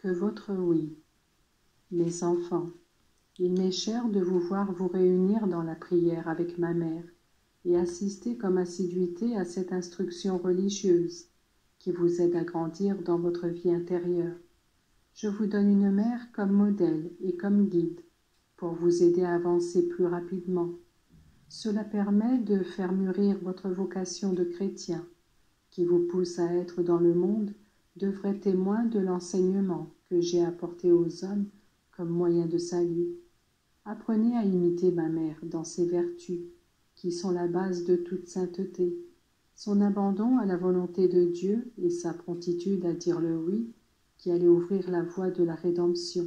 que votre oui. Mes enfants, il m'est cher de vous voir vous réunir dans la prière avec ma mère et assister comme assiduité à cette instruction religieuse qui vous aide à grandir dans votre vie intérieure. Je vous donne une mère comme modèle et comme guide pour vous aider à avancer plus rapidement. Cela permet de faire mûrir votre vocation de chrétien, qui vous pousse à être dans le monde de vrais témoins de l'enseignement que j'ai apporté aux hommes comme moyen de salut. Apprenez à imiter ma mère dans ses vertus, qui sont la base de toute sainteté, son abandon à la volonté de Dieu et sa promptitude à dire le oui, qui allait ouvrir la voie de la rédemption.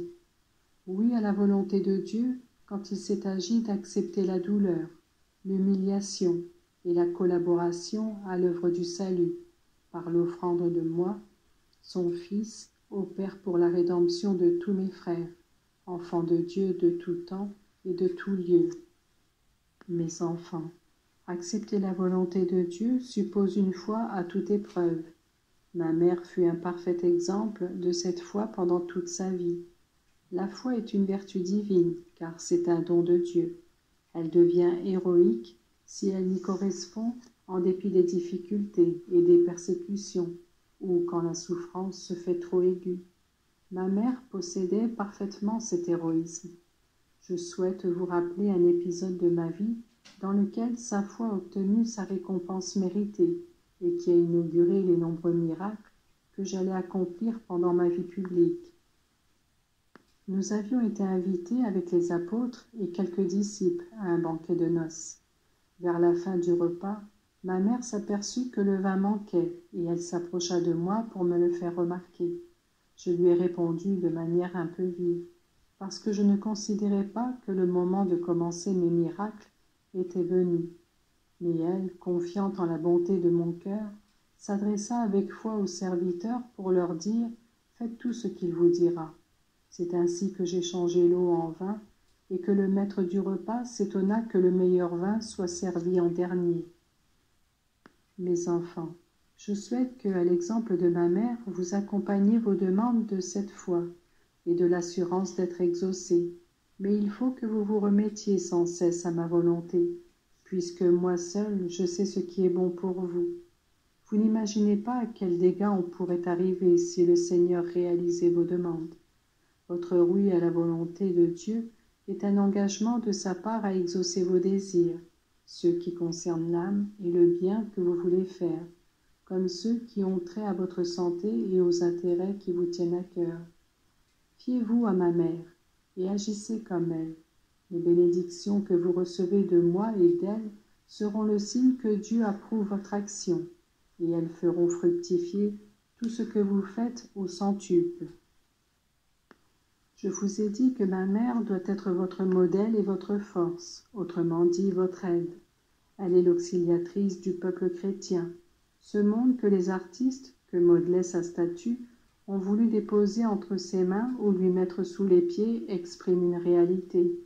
Oui à la volonté de Dieu quand il s'est agi d'accepter la douleur, l'humiliation et la collaboration à l'œuvre du salut, par l'offrande de moi, son Fils, au Père pour la rédemption de tous mes frères, enfants de Dieu de tout temps et de tout lieu. Mes enfants, accepter la volonté de Dieu suppose une foi à toute épreuve. Ma mère fut un parfait exemple de cette foi pendant toute sa vie. La foi est une vertu divine, car c'est un don de Dieu. Elle devient héroïque si elle y correspond en dépit des difficultés et des persécutions, ou quand la souffrance se fait trop aiguë. Ma mère possédait parfaitement cet héroïsme. Je souhaite vous rappeler un épisode de ma vie dans lequel sa foi a obtenu sa récompense méritée et qui a inauguré les nombreux miracles que j'allais accomplir pendant ma vie publique. Nous avions été invités avec les apôtres et quelques disciples à un banquet de noces. Vers la fin du repas, ma mère s'aperçut que le vin manquait et elle s'approcha de moi pour me le faire remarquer. Je lui ai répondu de manière un peu vive, parce que je ne considérais pas que le moment de commencer mes miracles était venu. Mais elle, confiante en la bonté de mon cœur, s'adressa avec foi aux serviteurs pour leur dire « Faites tout ce qu'il vous dira ». C'est ainsi que j'ai changé l'eau en vin et que le maître du repas s'étonna que le meilleur vin soit servi en dernier. Mes enfants, je souhaite que, à l'exemple de ma mère, vous accompagniez vos demandes de cette foi et de l'assurance d'être exaucées. Mais il faut que vous vous remettiez sans cesse à ma volonté, puisque moi seul, je sais ce qui est bon pour vous. Vous n'imaginez pas à quels dégâts on pourrait arriver si le Seigneur réalisait vos demandes. Votre oui à la volonté de Dieu est un engagement de sa part à exaucer vos désirs, ceux qui concernent l'âme et le bien que vous voulez faire, comme ceux qui ont trait à votre santé et aux intérêts qui vous tiennent à cœur. Fiez-vous à ma mère et agissez comme elle. Les bénédictions que vous recevez de moi et d'elle seront le signe que Dieu approuve votre action, et elles feront fructifier tout ce que vous faites au centuple. Je vous ai dit que ma mère doit être votre modèle et votre force, autrement dit votre aide. Elle est l'auxiliatrice du peuple chrétien, ce monde que les artistes, que modelait sa statue, ont voulu déposer entre ses mains ou lui mettre sous les pieds exprime une réalité,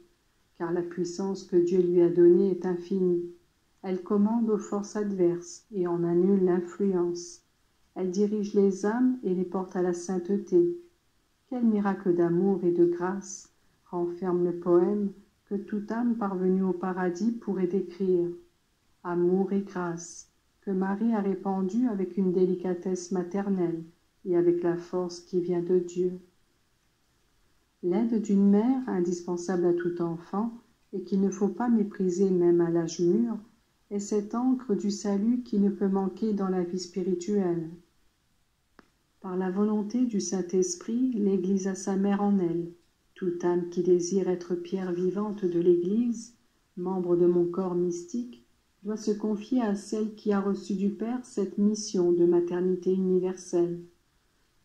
car la puissance que Dieu lui a donnée est infinie. Elle commande aux forces adverses et en annule l'influence. Elle dirige les âmes et les porte à la sainteté. Quel miracle d'amour et de grâce renferme le poème que toute âme parvenue au paradis pourrait décrire. Amour et grâce, que Marie a répandu avec une délicatesse maternelle et avec la force qui vient de Dieu. L'aide d'une mère, indispensable à tout enfant, et qu'il ne faut pas mépriser même à l'âge mûr, est cette ancre du salut qui ne peut manquer dans la vie spirituelle. Par la volonté du Saint-Esprit, l'Église a sa mère en elle. Toute âme qui désire être pierre vivante de l'Église, membre de mon corps mystique, doit se confier à celle qui a reçu du Père cette mission de maternité universelle.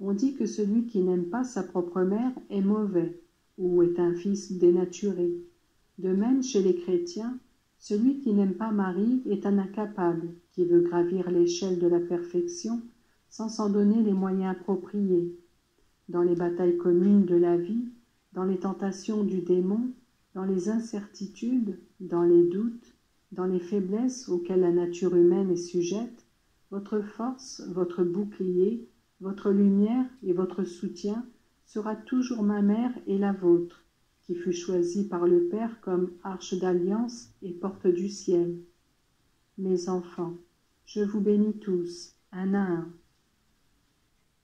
On dit que celui qui n'aime pas sa propre mère est mauvais, ou est un fils dénaturé. De même, chez les chrétiens, celui qui n'aime pas Marie est un incapable, qui veut gravir l'échelle de la perfection, sans s'en donner les moyens appropriés. Dans les batailles communes de la vie, dans les tentations du démon, dans les incertitudes, dans les doutes, dans les faiblesses auxquelles la nature humaine est sujette, votre force, votre bouclier, votre lumière et votre soutien sera toujours ma mère et la vôtre, qui fut choisie par le Père comme arche d'alliance et porte du ciel. Mes enfants, je vous bénis tous, un à un,